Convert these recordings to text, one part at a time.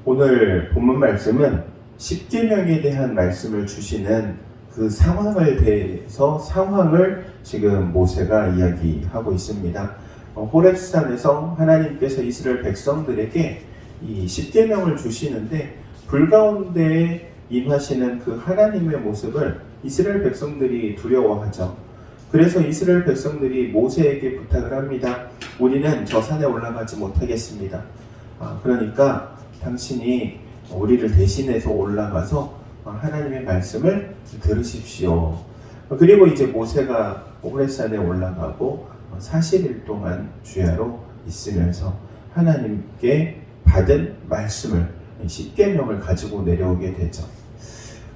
오늘 본문 말씀은 십계명에 대한 말씀을 주시는 그 상황을 대해서 상황을 지금 모세가 이야기하고 있습니다. 호렙산에서 하나님께서 이스라엘 백성들에게 이 십계명을 주시는데 불 가운데에 임하시는 그 하나님의 모습을 이스라엘 백성들이 두려워하죠. 그래서 이스라엘 백성들이 모세에게 부탁을 합니다. 우리는 저 산에 올라가지 못하겠습니다. 그러니까 당신이 우리를 대신해서 올라가서 하나님의 말씀을 들으십시오. 그리고 이제 모세가 호렙산에 올라가고 40일 동안 주야로 있으면서 하나님께 받은 말씀을 십계명을 가지고 내려오게 되죠.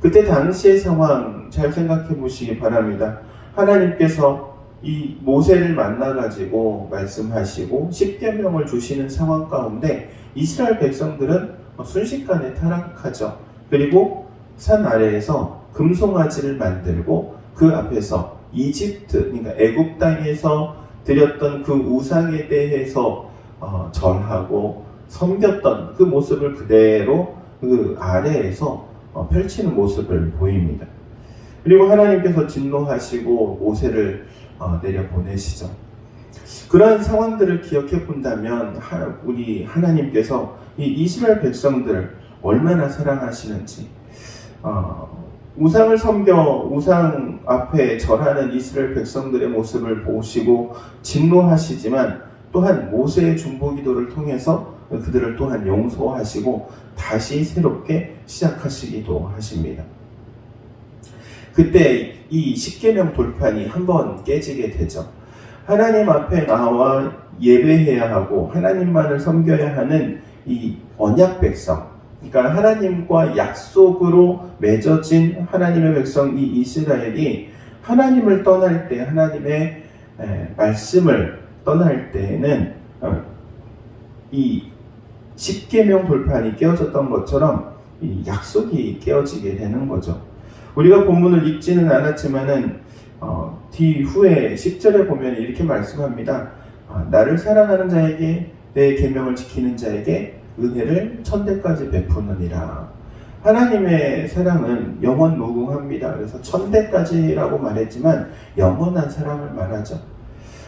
그때 당시의 상황 잘 생각해 보시기 바랍니다. 하나님께서 이 모세를 만나가지고 말씀하시고 십계명을 주시는 상황 가운데 이스라엘 백성들은 순식간에 타락하죠. 그리고 산 아래에서 금송아지를 만들고 그 앞에서 이집트, 그러니까 애굽 땅에서 드렸던 그 우상에 대해서 절하고 섬겼던 그 모습을 그대로 그 아래에서 펼치는 모습을 보입니다. 그리고 하나님께서 진노하시고 모세를 내려보내시죠. 그런 상황들을 기억해 본다면 우리 하나님께서 이 이스라엘 백성들 얼마나 사랑하시는지, 우상을 섬겨 우상 앞에 절하는 이스라엘 백성들의 모습을 보시고 진노하시지만 또한 모세의 중보기도를 통해서 그들을 또한 용서하시고 다시 새롭게 시작하시기도 하십니다. 그때 이 십계명 돌판이 한번 깨지게 되죠. 하나님 앞에 나와 예배해야 하고 하나님만을 섬겨야 하는 이 언약 백성, 그러니까 하나님과 약속으로 맺어진 하나님의 백성 이 이스라엘이 하나님을 떠날 때, 하나님의 말씀을 떠날 때에는 이 십계명 돌판이 깨어졌던 것처럼 이 약속이 깨어지게 되는 거죠. 우리가 본문을 읽지는 않았지만은 뒤후에 10절에 보면 이렇게 말씀합니다. 나를 사랑하는 자에게 내 계명을 지키는 자에게 은혜를 천대까지 베푸느니라. 하나님의 사랑은 영원 무궁합니다. 그래서 천대까지라고 말했지만 영원한 사랑을 말하죠.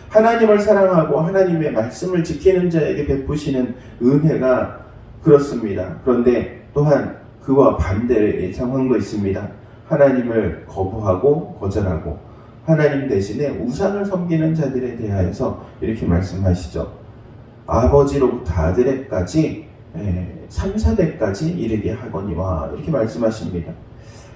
하나님을 사랑하고 하나님의 말씀을 지키는 자에게 베푸시는 은혜가 그렇습니다. 그런데 또한 그와 반대의 상황도 있습니다. 하나님을 거부하고 거절하고 하나님 대신에 우상을 섬기는 자들에 대하여서 이렇게 말씀하시죠. 아버지로부터 아들에까지 3, 4대까지 이르게 하거니와 이렇게 말씀하십니다.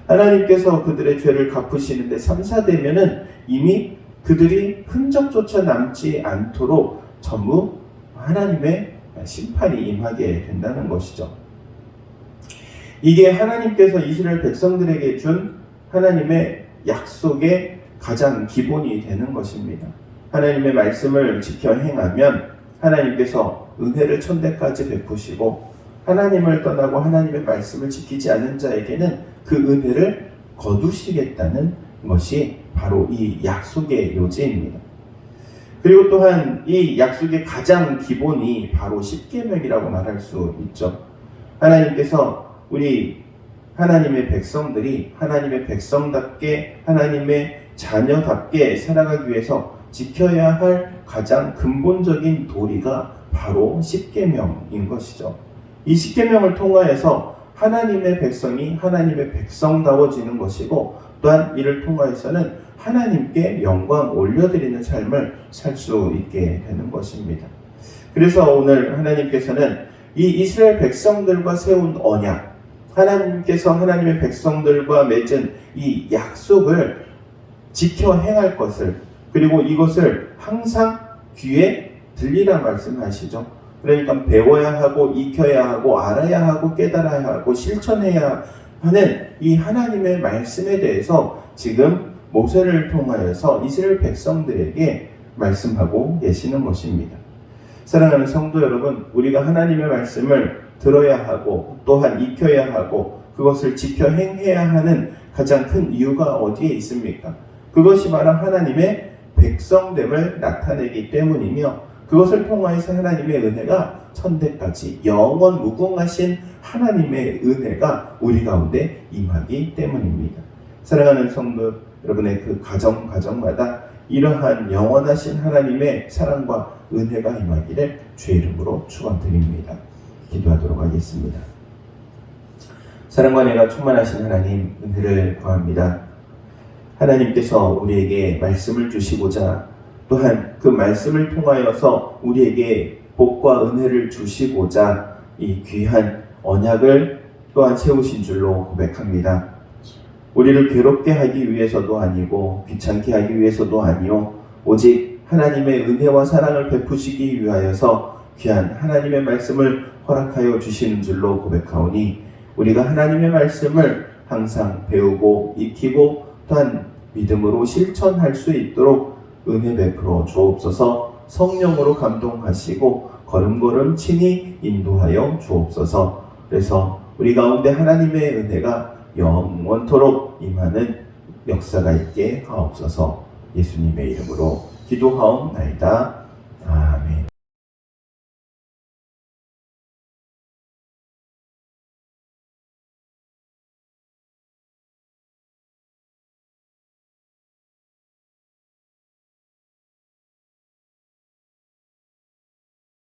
하나님께서 그들의 죄를 갚으시는데 3, 4대면은 이미 그들이 흔적조차 남지 않도록 전부 하나님의 심판이 임하게 된다는 것이죠. 이게 하나님께서 이스라엘 백성들에게 준 하나님의 약속의 가장 기본이 되는 것입니다. 하나님의 말씀을 지켜 행하면 하나님께서 은혜를 천대까지 베푸시고 하나님을 떠나고 하나님의 말씀을 지키지 않는 자에게는 그 은혜를 거두시겠다는 것이 바로 이 약속의 요지입니다. 그리고 또한 이 약속의 가장 기본이 바로 십계명이라고 말할 수 있죠. 하나님께서 우리 하나님의 백성들이 하나님의 백성답게 하나님의 자녀답게 살아가기 위해서 지켜야 할 가장 근본적인 도리가 바로 십계명인 것이죠. 이 십계명을 통하여서 하나님의 백성이 하나님의 백성다워지는 것이고 또한 이를 통하여서는 하나님께 영광 올려드리는 삶을 살 수 있게 되는 것입니다. 그래서 오늘 하나님께서는 이 이스라엘 백성들과 세운 언약, 하나님께서 하나님의 백성들과 맺은 이 약속을 지켜 행할 것을, 그리고 이것을 항상 귀에 들리라 말씀하시죠. 그러니까 배워야 하고 익혀야 하고 알아야 하고 깨달아야 하고 실천해야 하는 이 하나님의 말씀에 대해서 지금 모세를 통하여서 이스라엘 백성들에게 말씀하고 계시는 것입니다. 사랑하는 성도 여러분, 우리가 하나님의 말씀을 들어야 하고 또한 익혀야 하고 그것을 지켜 행해야 하는 가장 큰 이유가 어디에 있습니까? 그것이 바로 하나님의 백성됨을 나타내기 때문이며 그것을 통하여서 하나님의 은혜가 천대까지 영원 무궁하신 하나님의 은혜가 우리 가운데 임하기 때문입니다. 사랑하는 성도 여러분의 그 가정마다 이러한 영원하신 하나님의 사랑과 은혜가 임하기를 주의 이름으로 축원드립니다. 기도하도록 하겠습니다. 사랑과 은혜가 충만하신 하나님, 은혜를 구합니다. 하나님께서 우리에게 말씀을 주시고자 또한 그 말씀을 통하여서 우리에게 복과 은혜를 주시고자 이 귀한 언약을 또한 세우신 줄로 고백합니다. 우리를 괴롭게 하기 위해서도 아니고 귀찮게 하기 위해서도 아니요 오직 하나님의 은혜와 사랑을 베푸시기 위하여서 귀한 하나님의 말씀을 허락하여 주시는 줄로 고백하오니 우리가 하나님의 말씀을 항상 배우고 익히고 또한 믿음으로 실천할 수 있도록 은혜 베풀어 주옵소서. 성령으로 감동하시고 걸음걸음 친히 인도하여 주옵소서. 그래서 우리 가운데 하나님의 은혜가 영원토록 임하는 역사가 있게 하옵소서. 예수님의 이름으로 기도하옵나이다.